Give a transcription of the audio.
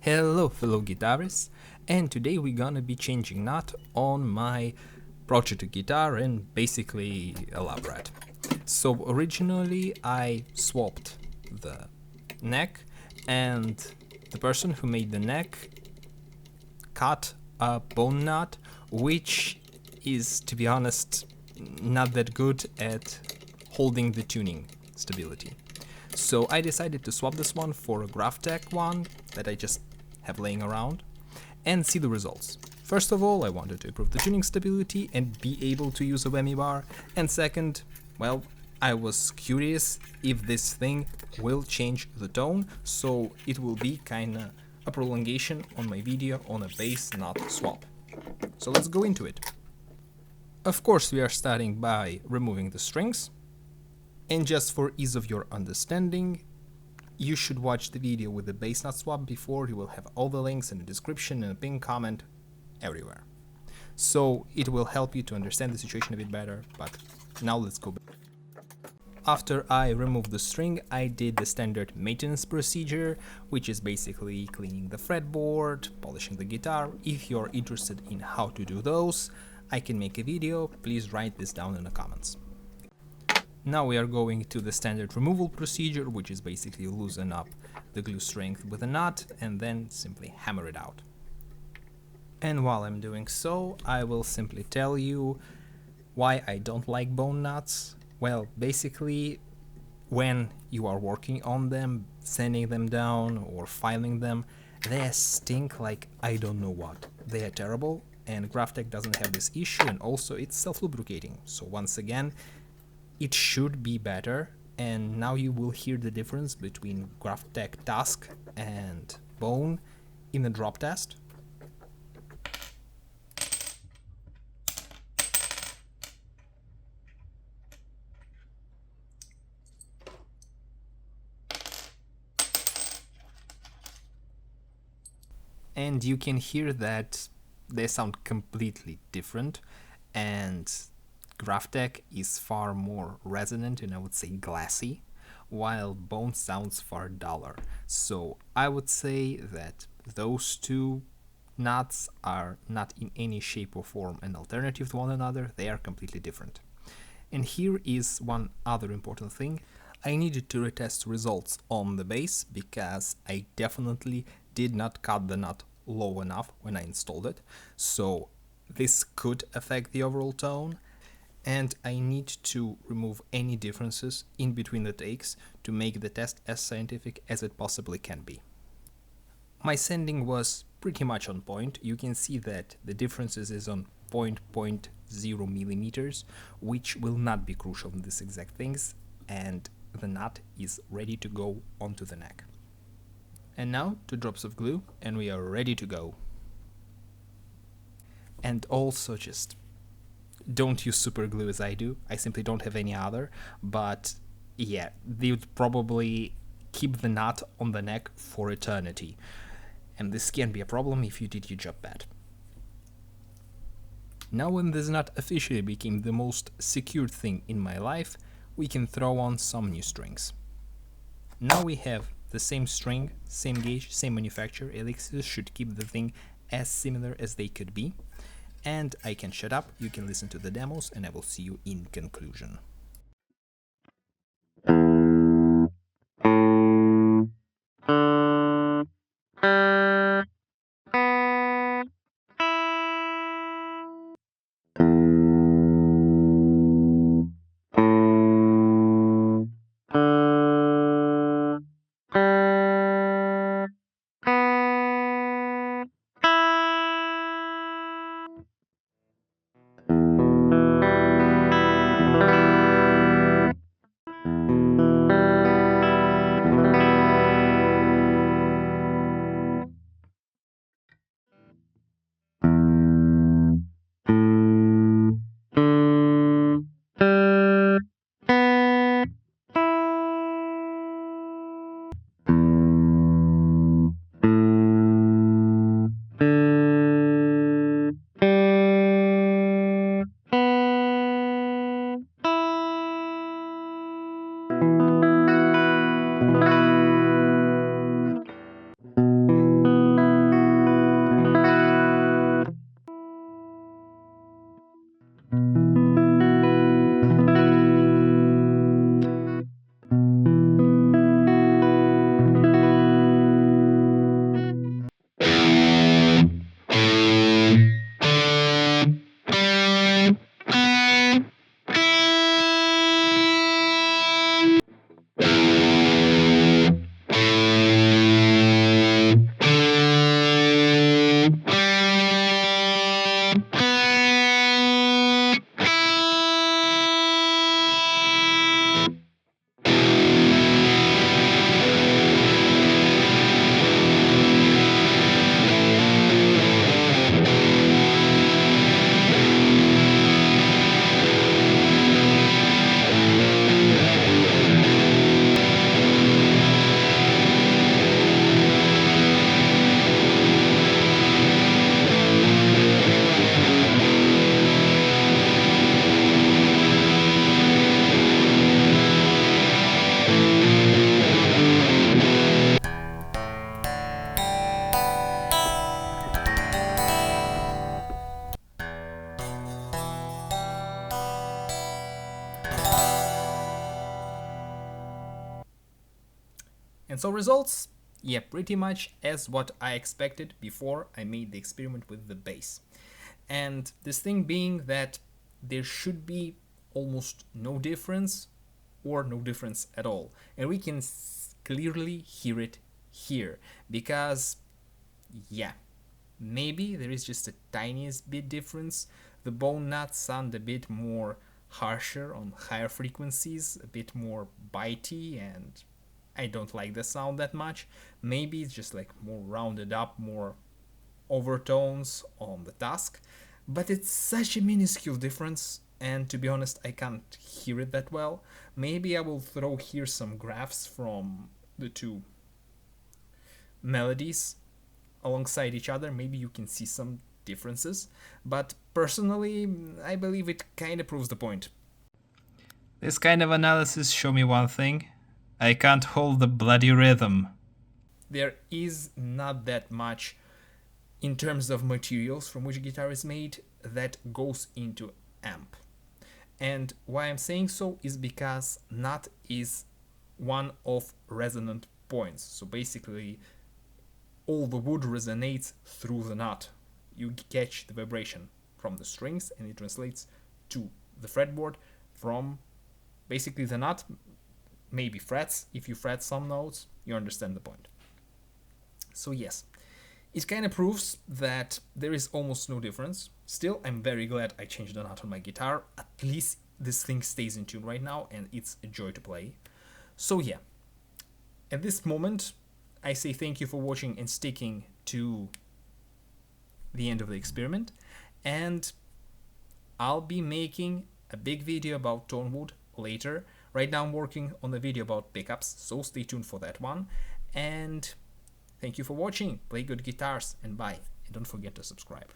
Hello fellow guitarists, and today we're gonna be changing knot on my project guitar and basically elaborate. So originally I swapped the neck, and the person who made the neck cut a bone knot, which is, to be honest, not that good at holding the tuning stability. So I decided to swap this one for a Graphtech one that I just have laying around and see the results. First of all, I wanted to improve the tuning stability and be able to use a whammy bar, and second, well, I was curious if this thing will change the tone, so it will be kinda a prolongation on my video on a bass knot swap. So let's go into it. Of course, we are starting by removing the strings. And just for ease of your understanding, you should watch the video with the bass knot swap before. You will have all the links in the description and a pinned comment everywhere. So it will help you to understand the situation a bit better, but now let's go back. After I removed the string, I did the standard maintenance procedure, which is basically cleaning the fretboard, polishing the guitar. If you're interested in how to do those, I can make a video. Please write this down in the comments. Now we are going to the standard removal procedure, which is basically loosen up the glue strength with a nut and then simply hammer it out. And while I'm doing so, I will simply tell you why I don't like bone nuts. Well, basically, when you are working on them, sanding them down or filing them, they stink like I don't know what. They are terrible, and Graphtech doesn't have this issue, and also it's self-lubricating. So once again, it should be better, and now you will hear the difference between Graphtech Tusk and Bone in the drop test. And you can hear that they sound completely different, and Graphtech is far more resonant and I would say glassy, while Bone sounds far duller. So I would say that those two nuts are not in any shape or form an alternative to one another, they are completely different. And here is one other important thing. I needed to retest results on the bass because I definitely did not cut the nut low enough when I installed it, so this could affect the overall tone, and I need to remove any differences in between the takes to make the test as scientific as it possibly can be. My sanding was pretty much on point. You can see that the differences is on 0.0 millimeters, which will not be crucial in these exact things, and the nut is ready to go onto the neck. And now 2 drops of glue and we are ready to go. And also just don't use super glue as I do. I simply don't have any other, but yeah, they would probably keep the knot on the neck for eternity. And this can be a problem if you did your job bad. Now when this knot officially became the most secured thing in my life, we can throw on some new strings. Now we have the same string, same gauge, same manufacturer. Elixirs should keep the thing as similar as they could be. And I can shut up, you can listen to the demos, and I will see you in conclusion. And so results, yeah, pretty much as what I expected before I made the experiment with the bass. And this thing being that there should be almost no difference or no difference at all. And we can clearly hear it here because, yeah, maybe there is just a tiniest bit difference. The bone nuts sound a bit more harsher on higher frequencies, a bit more bitey, and I don't like the sound that much. Maybe it's just like more rounded up, more overtones on the task, but it's such a minuscule difference, and to be honest, I can't hear it that well. Maybe I will throw here some graphs from the two melodies alongside each other. Maybe you can see some differences, but personally, I believe it kind of proves the point. This kind of analysis show me one thing. I can't hold the bloody rhythm. There is not that much in terms of materials from which guitar is made that goes into amp. And why I'm saying so is because nut is one of resonant points. So basically all the wood resonates through the nut. You catch the vibration from the strings and it translates to the fretboard from basically the nut, maybe frets. If you fret some notes, you understand the point. So yes, it kind of proves that there is almost no difference. Still, I'm very glad I changed the nut on my guitar. At least this thing stays in tune right now and it's a joy to play. So yeah, at this moment, I say thank you for watching and sticking to the end of the experiment. And I'll be making a big video about tone wood later. Right now I'm working on a video about pickups, so stay tuned for that one. And thank you for watching. Play good guitars and bye. And don't forget to subscribe.